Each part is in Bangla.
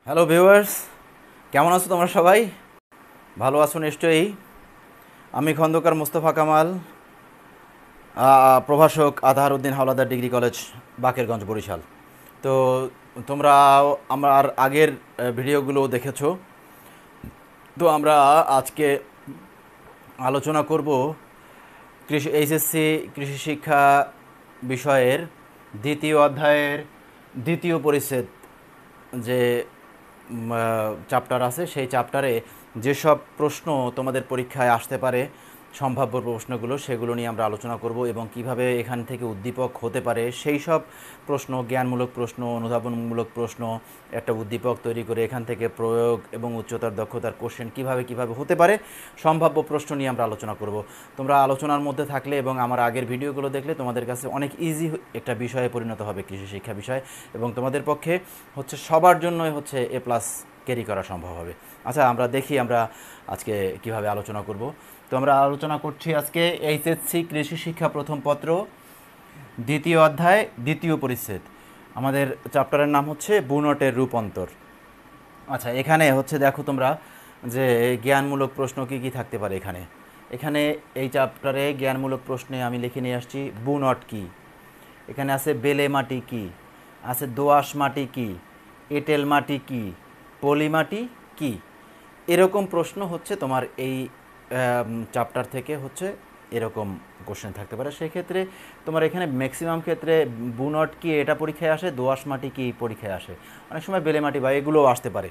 হ্যালো ভিউয়ার্স, কেমন আছো তোমরা সবাই? ভালো আছো নিশ্চয়ই। আমি খন্দকার মোস্তফা কামাল, প্রভাষক আতহার উদ্দিন হাওলাদার ডিগ্রি কলেজ, বাকেরগঞ্জ, বরিশাল। তো তোমরা আমার আগের ভিডিওগুলো দেখেছো। তো আমরা আজকে আলোচনা করব কৃষি এইচএসসি কৃষি শিক্ষা বিষয়ের দ্বিতীয় অধ্যায়ের দ্বিতীয় পরিচ্ছেদ যে চ্যাপ্টার আছে, সেই চ্যাপ্টারে যেসব প্রশ্ন তোমাদের পরীক্ষায় আসতে পারে, সম্ভাব্য প্রশ্নগুলো, সেগুলো নিয়ে আমরা আলোচনা করব এবং কিভাবে এখান থেকে উদ্দীপক হতে পারে সেই সব প্রশ্ন, জ্ঞানমূলক প্রশ্ন, অনুধাবনমূলক প্রশ্ন, একটা উদ্দীপক তৈরি করে এখান থেকে প্রয়োগ এবং উচ্চতর দক্ষতার কোশ্চেন কিভাবে হতে পারে, সম্ভাব্য প্রশ্ন নিয়ে আমরা আলোচনা করব। তোমরা আলোচনার মধ্যে থাকলে এবং আমার আগের ভিডিওগুলো দেখলে তোমাদের কাছে অনেক ইজি একটা বিষয়ে পরিণত হবে কৃষি শিক্ষা বিষয়, এবং তোমাদের পক্ষে হচ্ছে সবার জন্যই হচ্ছে এ প্লাস ক্যারি করা সম্ভব হবে। আচ্ছা, আমরা দেখি আমরা আজকে কিভাবে আলোচনা করব। তো আমরা আলোচনা করছি আজকে এইচএসসি কৃষি শিক্ষা প্রথম পত্র দ্বিতীয় অধ্যায় দ্বিতীয় পরিচ্ছেদ। আমাদের চ্যাপ্টারের নাম হচ্ছে বুনটের রূপান্তর। আচ্ছা, এখানে হচ্ছে দেখো তোমরা যে জ্ঞানমূলক প্রশ্ন কি কি থাকতে পারে। এখানে এখানে এই চ্যাপ্টারে জ্ঞানমূলক প্রশ্নে আমি লিখে নিয়ে আসছি বুনট কি, এখানে আছে বেলে মাটি কি, আছে দোআঁশ মাটি কি, এঁটেল মাটি কি, পলি মাটি কি। এরকম প্রশ্ন হচ্ছে তোমার এই চ্যাপ্টার থেকে হচ্ছে এরকম কোশ্চেন থাকতে পারে। সেক্ষেত্রে তোমার এখানে ম্যাক্সিমাম ক্ষেত্রে বুনট কি এটা পরীক্ষায় আসে, দোআঁশ মাটি কি পরীক্ষায় আসে, অনেক সময় বেলে মাটি বা এগুলোও আসতে পারে।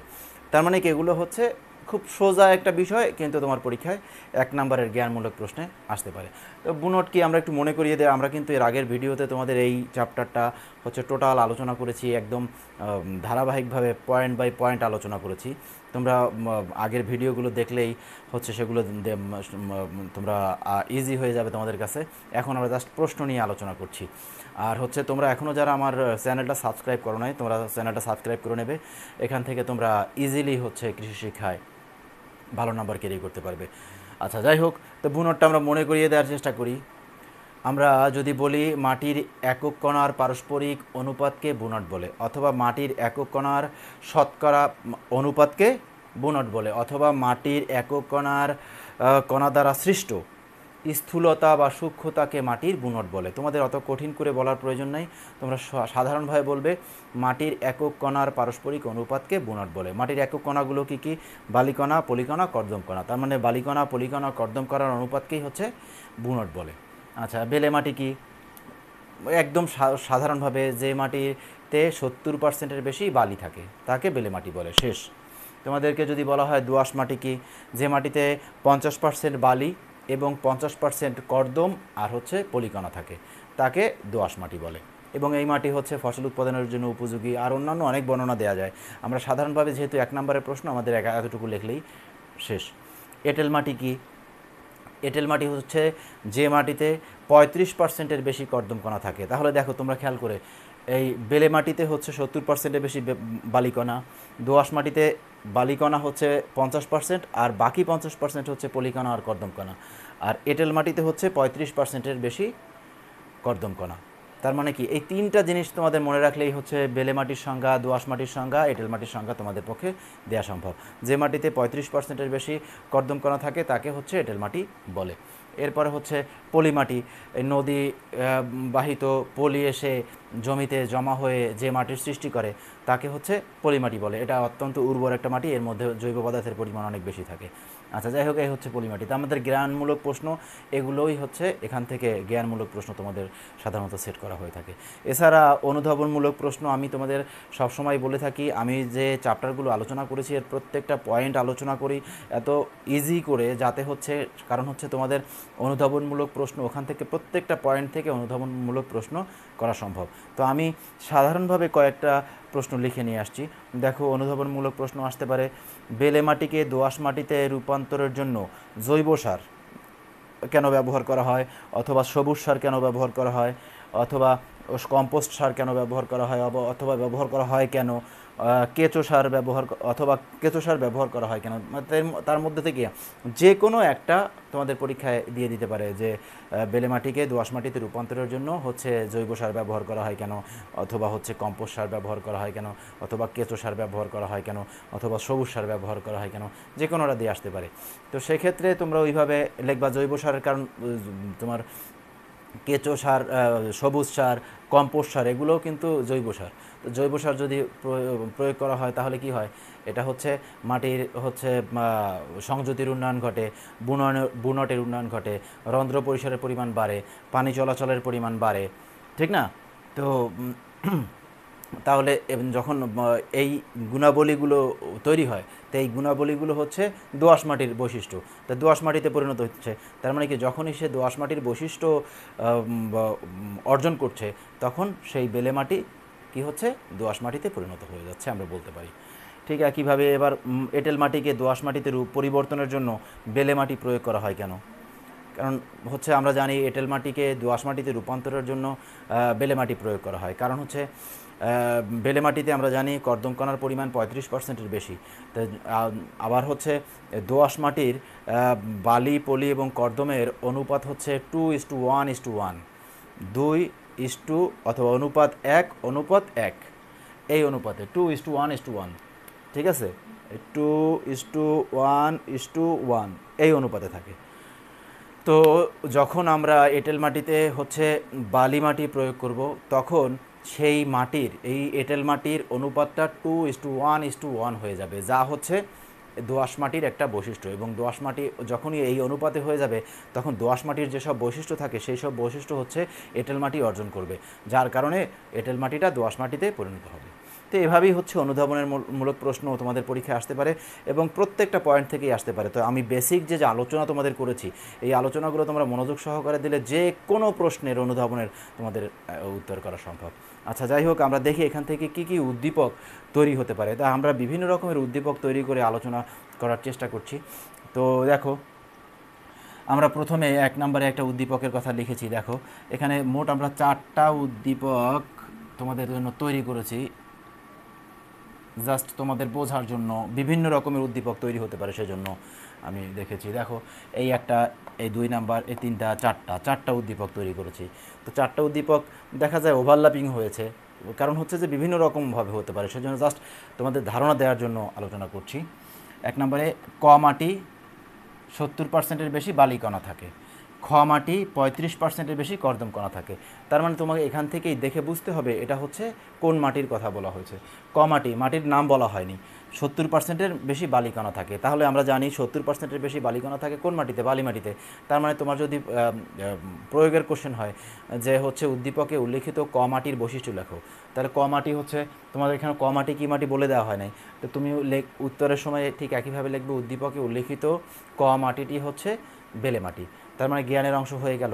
তার মানে কি, এগুলো হচ্ছে খুব সোজা একটা বিষয়, কিন্তু তোমার পরীক্ষায় 1 নম্বরের জ্ঞানমূলক প্রশ্নে আসতে পারে। তো বুনট কি আমরা একটু মনে করিয়ে দেয়। আমরা কিন্তু এর আগের ভিডিওতে তোমাদের এই চ্যাপ্টারটা হচ্ছে টোটাল আলোচনা করেছি, একদম ধারাবাহিকভাবে পয়েন্ট বাই পয়েন্ট আলোচনা করেছি। তোমরা আগের ভিডিওগুলো দেখলেই হচ্ছে সেগুলো তোমরা ইজি হয়ে যাবে তোমাদের কাছে। এখন আমরা জাস্ট প্রশ্ন নিয়ে আলোচনা করছি। আর হচ্ছে তোমরা এখনও যারা আমার চ্যানেলটা সাবস্ক্রাইব করো নাই, তোমরা চ্যানেলটা সাবস্ক্রাইব করে নেবে। এখান থেকে তোমরা ইজিলি হচ্ছে কৃষি শিক্ষায় ভালো নাম্বার ক্যারি করতে পারবে। আচ্ছা, যাই হোক, তো বুনটটা আমরা মনে করিয়ে দেওয়ার চেষ্টা করি। আমরা যদি বলি মাটির একক কণার পারস্পরিক অনুপাতকে বুনট বলে, অথবা মাটির একক কণার শতকরা অনুপাতকে বুনট বলে, অথবা মাটির একক কণা দ্বারা সৃষ্ট স্থূলতা বা সূক্ষ্মতাকে মাটির বুনট বলে। তোমাদের অত কঠিন করে বলার প্রয়োজন নেই, তোমরা সাধারণভাবে বলবে মাটির একক কণার পারস্পরিক অনুপাতকে বুনট বলে। মাটির একক কণাগুলো কী কী? বালিকণা, পলিকণা, কর্দম কণা। তার মানে বালিকণা, পলিকণা, কর্দম কণার অনুপাতকেই হচ্ছে বুনট বলে। আচ্ছা, বেলে মাটি কি? একদম সাধারণভাবে যে মাটিতে 70%-এর বেশি বালি থাকে তাকে বেলে মাটি বলে। শেষ। তোমাদেরকে যদি বলা হয় দোআঁশ মাটি কি? যে মাটিতে 50% বালি এবং 50% কর্দম আর হচ্ছে পলিকণা থাকে তাকে দোআঁশ মাটি বলে। এবং এই মাটি হচ্ছে ফসল উৎপাদনের জন্য উপযোগী। আর অন্যান্য অনেক বর্ণনা দেওয়া যায়। আমরা সাধারণভাবে যেহেতু 1 নম্বরের প্রশ্ন, আমাদের এতটুকু লিখলেই শেষ। এঁটেল মাটি কি? এঁটেল মাটি হচ্ছে যে মাটিতে 35%-এর বেশি কর্দম কণা থাকে। তাহলে দেখো তোমরা খেয়াল করে, এই বেলে মাটিতে হচ্ছে 70%-এর বেশি বালিকণা, দোআঁশ মাটিতে বালিকণা হচ্ছে 50% আর বাকি 50% হচ্ছে পলিকণা আর কর্দম কণা, আর এঁটেল মাটিতে হচ্ছে 35%-এর বেশি কর্দম কণা। তার মানে কি, এই 3টা জিনিস তোমাদের মনে রাখলেই হচ্ছে বেলে মাটির সংজ্ঞা, দোআঁশ মাটির সংজ্ঞা, এঁটেল মাটির সংজ্ঞা তোমাদের পক্ষে দেওয়া সম্ভব। যে মাটিতে 35%-এর বেশি কর্দম কণা থাকে তাকে হচ্ছে এঁটেল মাটি বলে। এরপরে হচ্ছে পলি মাটি। এই নদী বাহিত পলি এসে জমিতে জমা হয়ে যে মাটির সৃষ্টি করে তাকে হচ্ছে পলি মাটি বলে। এটা অত্যন্ত উর্বর একটা মাটি, এর মধ্যে জৈব পদার্থের পরিমাণ অনেক বেশি থাকে। আচ্ছা, যাই হোক, এই হচ্ছে পলি মাটি। তা আমাদের জ্ঞানমূলক প্রশ্ন এগুলোই হচ্ছে এখান থেকে জ্ঞানমূলক প্রশ্ন তোমাদের সাধারণত সেট করা হয়ে থাকে। এছাড়া অনুধাবনমূলক প্রশ্ন আমি তোমাদের সবসময় বলে থাকি, আমি যে চ্যাপ্টারগুলো আলোচনা করেছি এর প্রত্যেকটা পয়েন্ট আলোচনা করি এত ইজি করে, যাতে হচ্ছে, কারণ হচ্ছে তোমাদের অনুধাবনমূলক প্রশ্ন ওখান থেকে প্রত্যেকটা পয়েন্ট থেকে অনুধাবনমূলক প্রশ্ন করা সম্ভব। তো আমি সাধারণভাবে কয়েকটা প্রশ্ন লিখে নিয়ে আসছি। দেখো, অনুধাবনমূলক প্রশ্ন আসতে পারে বেলে মাটিকে দোআঁশ মাটিতে রূপান্তরের জন্য জৈব সার কেন ব্যবহার করা হয়, অথবা সবুজ সার কেন ব্যবহার করা হয়, অথবা কম্পোস্ট সার কেন ব্যবহার করা হয়, অথবা ব্যবহার করা হয় কেন, কেঁচো সার অথবা কেঁচো সার ব্যবহার করা হয় কেন, তার মধ্যে থেকে যে কোনো একটা তোমাদের পরীক্ষায় দিয়ে দিতে পারে যে বেলে মাটিকে দোআঁশ মাটিতে রূপান্তরের জন্য হচ্ছে জৈব সার ব্যবহার করা হয় কেন, অথবা হচ্ছে কম্পোস্ট সার ব্যবহার করা হয় কেন, অথবা কেঁচো সার ব্যবহার করা হয় কেন, অথবা সবুজ সার ব্যবহার করা হয় কেন, যে কোনোটা দিয়ে আসতে পারে। তো সেক্ষেত্রে তোমরা ওইভাবে লিখবা জৈব সারের কারণ তোমার কেঁচো সার, সবুজ সার, কম্পোস্ট সার এগুলোও কিন্তু জৈব সার। তো জৈব সার যদি প্রয়োগ করা হয় তাহলে কি হয়, এটা হচ্ছে মাটির হচ্ছে সংযুতির উন্নয়ন ঘটে, বুনটের উন্নয়ন ঘটে, রন্ধ্র পরিসরের পরিমাণ বাড়ে, পানি চলাচলের পরিমাণ বাড়ে, ঠিক না? তো তাহলে যখন এই গুণাবলীগুলো তৈরি হয়, তো এই গুণাবলীগুলো হচ্ছে দোআঁশ মাটির বৈশিষ্ট্য, তা দোআঁশ মাটিতে পরিণত হচ্ছে। তার মানে কি, যখনই সে দোআঁশ মাটির বৈশিষ্ট্য অর্জন করছে, তখন সেই বেলে মাটি কি হচ্ছে, দোআঁশ মাটিতে পরিণত হয়ে যাচ্ছে, আমরা বলতে পারি। ঠিক একইভাবে এবার এঁটেল মাটিকে দোআঁশ মাটিতে রূপ পরিবর্তনের জন্য বেলে মাটি প্রয়োগ করা হয় কেন? কারণ হচ্ছে আমরা জানি এঁটেল মাটিকে দোআঁশ মাটিতে রূপান্তরের জন্য বেলে মাটি প্রয়োগ করা হয়। কারণ হচ্ছে বেলে মাটিতে আমরা জানি কর্দম কণার পরিমাণ 35%-এর বেশি। তো আবার হচ্ছে দোআঁশ মাটির বালি, পলি এবং কর্দমের অনুপাত হচ্ছে 2:1:1, 2 অথবা অনুপাত 1:1, এই অনুপাতে 2:1:1, ঠিক আছে, 2:1:1 এই অনুপাতে থাকে। তো যখন আমরা এঁটেল মাটিতে হচ্ছে বালি মাটি প্রয়োগ করব, তখন সেই মাটির এই এঁটেল মাটির অনুপাতটা 2:1:1 হয়ে যাবে, যা হচ্ছে দোআঁশ মাটির একটা বৈশিষ্ট্য। এবং দোআঁশ মাটি যখনই এই অনুপাতে হয়ে যাবে, তখন দোআঁশ মাটির যেসব বৈশিষ্ট্য থাকে সেই সব বৈশিষ্ট্য হচ্ছে এঁটেল মাটি অর্জন করবে, যার কারণে এঁটেল মাটিটা দোআঁশ মাটিতে পরিণত হবে। তো এভাবেই হচ্ছে অনুধাবনের মূলক প্রশ্ন তোমাদের পরীক্ষায় আসতে পারে এবং প্রত্যেকটা পয়েন্ট থেকেই আসতে পারে। তো আমি বেসিক যে আলোচনা তোমাদের করেছি, এই আলোচনাগুলো তোমরা মনোযোগ সহকারে দিলে যে কোনো প্রশ্নের অনুধাবনের তোমাদের উত্তর করা সম্ভব। আচ্ছা, যাই হোক, আমরা দেখি এখান থেকে কি কি উদ্দীপক তৈরি হতে পারে। তা আমরা বিভিন্ন রকমের উদ্দীপক তৈরি করে আলোচনা করার চেষ্টা করছি। তো দেখো, আমরা প্রথমে 1 নম্বরে একটা উদ্দীপকের কথা লিখেছি। দেখো, এখানে মোট আমরা 4টা উদ্দীপক তোমাদের জন্য তৈরি করেছি, জাস্ট তোমাদের বোঝার জন্য। বিভিন্ন রকমের উদ্দীপক তৈরি হতে পারে সেজন্য আমি দেখেছি। দেখো, এই একটা, এই 2 নাম্বার, এই 3টা, 4টা উদ্দীপক তৈরি করেছি। তো 4টা উদ্দীপক দেখা যায় ওভারল্যাপিং হয়েছে, কারণ হচ্ছে যে বিভিন্ন রকমভাবে হতে পারে, সেজন্য জাস্ট তোমাদের ধারণা দেওয়ার জন্য আলোচনা করছি। 1 নম্বরে ক মাটি 70%-এর বেশি বালি কণা থাকে, খ মাটি 35%-এর বেশি কর্দম কণা থাকে। তার মানে তোমাকে এখান থেকেই দেখে বুঝতে হবে এটা হচ্ছে কোন মাটির কথা বলা হয়েছে। ক মাটি, মাটির নাম বলা হয়নি, 70%-এর বেশি বালিকণা থাকে। তাহলে আমরা জানি 70%-এর বেশি বালিকণা থাকে কোন মাটিতে, বালি মাটিতে। তার মানে তোমার যদি প্রয়োগের কোশ্চেন হয় যে হচ্ছে উদ্দীপকে উল্লিখিত ক মাটির বৈশিষ্ট্য লেখো, তাহলে ক মাটি হচ্ছে তোমাদের এখানে ক মাটি কী মাটি বলে দেওয়া হয় নাই। তো তুমি উত্তরের সময় ঠিক একইভাবে লিখবে উদ্দীপকে উল্লিখিত ক মাটিটি হচ্ছে বেলে মাটি। তার মানে জ্ঞানের অংশ হয়ে গেল।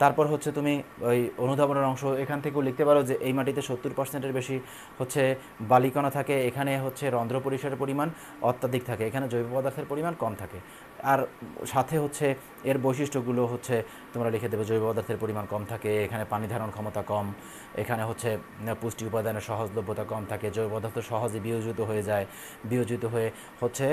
তারপর হচ্ছে তুমি ওই অনুধাবনের অংশ এখান থেকেও লিখতে পারো যে এই মাটিতে 70%-এর বেশি হচ্ছে বালিকণা থাকে, এখানে হচ্ছে রন্ধ্র পরিসরের পরিমাণ অত্যাধিক থাকে, এখানে জৈব পদার্থের পরিমাণ কম থাকে। আর সাথে হচ্ছে এর বৈশিষ্ট্যগুলো হচ্ছে তোমরা লিখে দেবে, জৈব পদার্থের পরিমাণ কম থাকে, এখানে পানি ধারণ ক্ষমতা কম, এখানে হচ্ছে পুষ্টি উপাদানের সহজলভ্যতা কম থাকে, জৈব পদার্থ সহজে বিয়োজিত হয়ে যায়, বিয়োজিত হয়ে হচ্ছে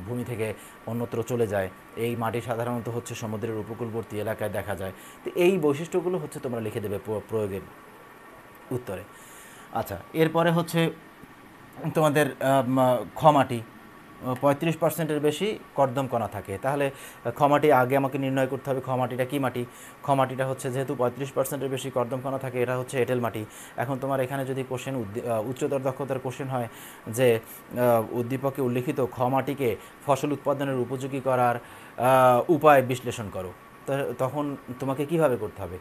ভূমি থেকে অন্যত্র চলে যায়। এই মাটি সাধারণত হচ্ছে সমুদ্রের উপকূলবর্তী এলাকায় দেখা যায়। তো এই বৈশিষ্ট্যগুলো হচ্ছে তোমরা লিখে দেবে প্রয়োগের উত্তরে। আচ্ছা, এরপরে হচ্ছে তোমাদের খমাটি 35%-এর বেশি কর্দম কণা থাকে। তাহলে খমাটি আগে আমাকে নির্ণয় করতে হবে খমাটিটা কী মাটি। খমাটিটা হচ্ছে যেহেতু 35%-এর বেশি কর্দম কণা থাকে, এটা হচ্ছে এঁটেল মাটি। এখন তোমার এখানে যদি কোশ্চেন উচ্চতর দক্ষতার কোশ্চেন হয় যে উদ্দীপকে উল্লিখিত খমাটিকে ফসল উৎপাদনের উপযোগী করার উপায় বিশ্লেষণ করো, তখন তোমাকে কিভাবে করতে হবে।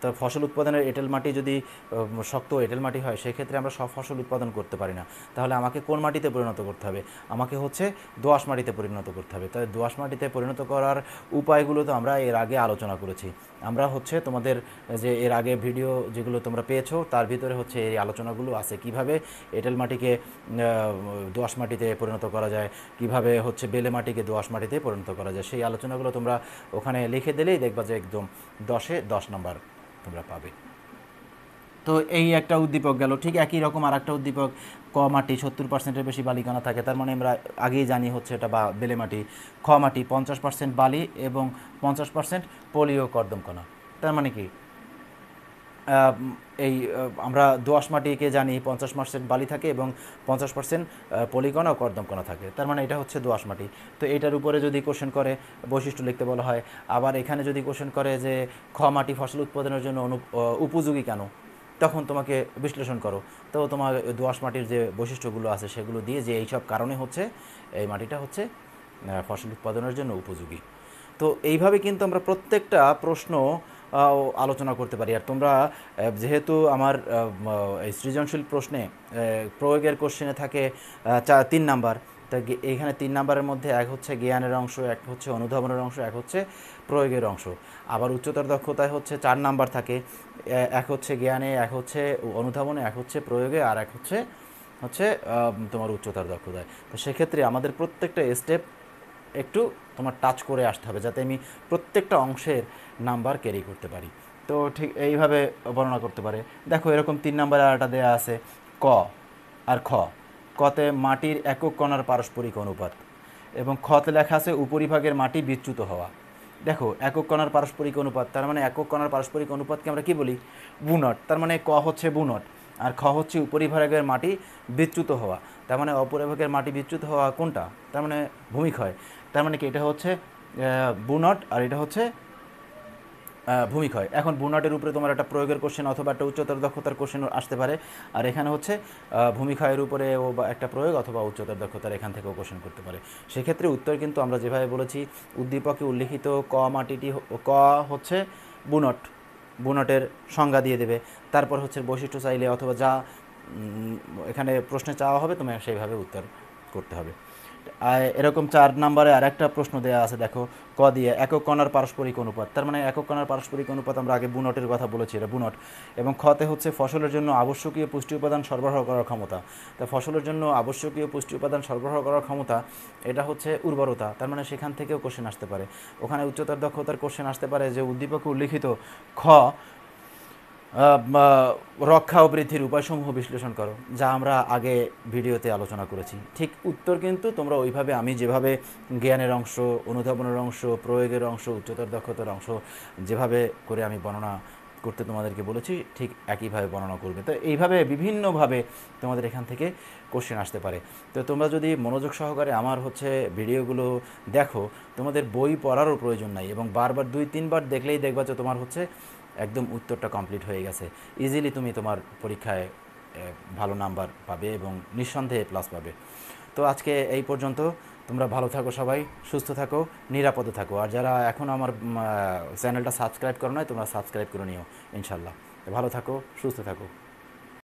তো ফসল উৎপাদনের এঁটেল মাটি যদি শক্ত এঁটেল মাটি হয়, সেক্ষেত্রে আমরা সব ফসল উৎপাদন করতে পারি না। তাহলে আমাকে কোন মাটিতে পরিণত করতে হবে, আমাকে হচ্ছে দোআঁশ মাটিতে পরিণত করতে হবে। তাই দোআঁশ মাটিতে পরিণত করার উপায়গুলো তো আমরা এর আগে আলোচনা করেছি। আমরা হচ্ছে তোমাদের যে এর আগে ভিডিও যেগুলো তোমরা পেয়েছো, তার ভিতরে হচ্ছে এই আলোচনাগুলো আছে, কিভাবে এঁটেল মাটিকে দোআঁশ মাটিতে পরিণত করা যায়, কিভাবে হচ্ছে বেলে মাটিকে দোআঁশ মাটিতে পরিণত করা যায়। সেই আলোচনাগুলো তোমরা ওখানে লিখে দিলেই দেখবা যে একদম 10-এ 10 নম্বর তোমরা পাবে। তো এই একটা উদ্দীপক গেল। ঠিক একই রকম আর একটা উদ্দীপক, ক মাটি 70%-এর বেশি বালিকণা থাকে, তার মানে আমরা আগেই জানি হচ্ছে এটা বা বেলে মাটি। খ মাটি 50% বালি এবং 50% পলি ও কর্দমকণা। তার মানে কি এই আমরা দোআঁশ মাটিকে জানি 50% বালি থাকে এবং 50% পলিকণা ও কর্দমকণা থাকে, তার মানে এটা হচ্ছে দোআঁশ মাটি। তো এটার উপরে যদি কোশ্চেন করে বৈশিষ্ট্য লিখতে বলা হয়, আবার এখানে যদি কোশ্চেন করে যে খ মাটি ফসল উৎপাদনের জন্য উপযোগী কেন, তখন তোমাকে বিশ্লেষণ করো। তো তোমার দোআঁশ মাটির যে বৈশিষ্ট্যগুলো আছে সেগুলো দিয়ে যে এইসব কারণে হচ্ছে এই মাটিটা হচ্ছে ফসল উৎপাদনের জন্য উপযোগী। তো এইভাবে কিন্তু আমরা প্রত্যেকটা প্রশ্ন আলোচনা করতে পারি। আর তোমরা যেহেতু আমার এই সৃজনশীল প্রশ্নে প্রয়োগের কোশ্চেনে থাকে 3 নাম্বার, তা এইখানে 3 নাম্বারের মধ্যে এক হচ্ছে জ্ঞানের অংশ, এক হচ্ছে অনুধাবনের অংশ, এক হচ্ছে প্রয়োগের অংশ। আবার উচ্চতর দক্ষতায় হচ্ছে 4 নাম্বার থাকে, এক হচ্ছে জ্ঞানে, এক হচ্ছে অনুধাবনে, এক হচ্ছে প্রয়োগে, আর এক হচ্ছে হচ্ছে তোমার উচ্চতর দক্ষতায়। তো সেক্ষেত্রে আমাদের প্রত্যেকটা স্টেপ একটু তোমার টাচ করে আসতে হবে, যাতে আমি প্রত্যেকটা অংশের নাম্বার ক্যারি করতে পারি। তো ঠিক এইভাবে বর্ণনা করতে পারে। দেখো এরকম 3 নাম্বারে আরেকটা দেওয়া আছে ক আর খ। কতে মাটির একক কণার পারস্পরিক অনুপাত, এবং খতে লেখা আছে উপরিভাগের মাটি বিচ্যুত হওয়া। দেখো একক কণার পারস্পরিক অনুপাত, তার মানে একক কণার পারস্পরিক অনুপাতকে আমরা কি বলি? বুনট। তার মানে ক হচ্ছে বুনট আর খ হচ্ছে উপরিভাগের মাটি বিচ্যুত হওয়া। তার মানে অপরিভাগের মাটি বিচ্যুত হওয়া কোনটা? তার মানে ভূমিক্ষয়। তার মানে কি এটা হচ্ছে বুনট আর এটা হচ্ছে ভূমিক্ষয়। এখন বুনটের উপরে তোমার একটা প্রয়োগের কোশ্চেন অথবা একটা উচ্চতর দক্ষতার কোশ্চেন আসতে পারে, আর এখানে হচ্ছে ভূমিক্ষয়ের উপরে ও বা একটা প্রয়োগ অথবা উচ্চতর দক্ষতার এখান থেকেও কোশ্চেন করতে পারে। সেক্ষেত্রে উত্তর কিন্তু আমরা যেভাবে বলেছি, উদ্দীপকে উল্লিখিত ক মাটিটি ক হচ্ছে বুনট, বুনটের সংজ্ঞা দিয়ে দেবে, তারপর হচ্ছে বৈশিষ্ট্য চাইলে অথবা যা এখানে প্রশ্নে চাওয়া হবে তোমার সেইভাবে উত্তর করতে হবে। এরকম 4 নাম্বারে আর একটা প্রশ্ন দেওয়া আছে, দেখো ক দিয়ে একক কণার পারস্পরিক অনুপাত। তার মানে একক কণার পারস্পরিক অনুপাত আমরা আগে বুনটের কথা বলেছি, এটা বুনট। এবং খতে হচ্ছে ফসলের জন্য আবশ্যকীয় পুষ্টি উপাদান সরবরাহ করার ক্ষমতা। তা ফসলের জন্য আবশ্যকীয় পুষ্টি উপাদান সরবরাহ করার ক্ষমতা, এটা হচ্ছে উর্বরতা। তার মানে সেখান থেকেও কোশ্চেন আসতে পারে। ওখানে উচ্চতর দক্ষতার কোশ্চেন আসতে পারে যে উদ্দীপকে উল্লিখিত খ রক্ষা ও বৃদ্ধির উপায়সমূহ বিশ্লেষণ করো, যা আমরা আগে ভিডিওতে আলোচনা করেছি। ঠিক উত্তর কিন্তু তোমরা ওইভাবে আমি যেভাবে জ্ঞানের অংশ, অনুধাবনের অংশ, প্রয়োগের অংশ, উচ্চতর দক্ষতার অংশ যেভাবে করে আমি বর্ণনা করতে তোমাদেরকে বলেছি, ঠিক একইভাবে বর্ণনা করবে। তো এইভাবে বিভিন্নভাবে তোমাদের এখান থেকে কোশ্চেন আসতে পারে। তো তোমরা যদি মনোযোগ সহকারে আমার হচ্ছে ভিডিওগুলো দেখো, তোমাদের বই পড়ারও প্রয়োজন নাই, এবং বারবার 2-3 বার দেখলেই দেখবা যে তোমার হচ্ছে একদম উত্তরটা কমপ্লিট হয়ে গেছে। ইজিলি তুমি তোমার পরীক্ষায় ভালো নাম্বার পাবে এবং নিঃসন্দেহে প্লাস পাবে। তো আজকে এই পর্যন্ত। তোমরা ভালো থাকো, সবাই সুস্থ থাকো, নিরাপদে থাকো। আর যারা এখন আমার চ্যানেলটা সাবস্ক্রাইব করো নাই, তোমরা সাবস্ক্রাইব করে নিও ইনশাল্লাহ। ভালো থাকো, সুস্থ থাকো।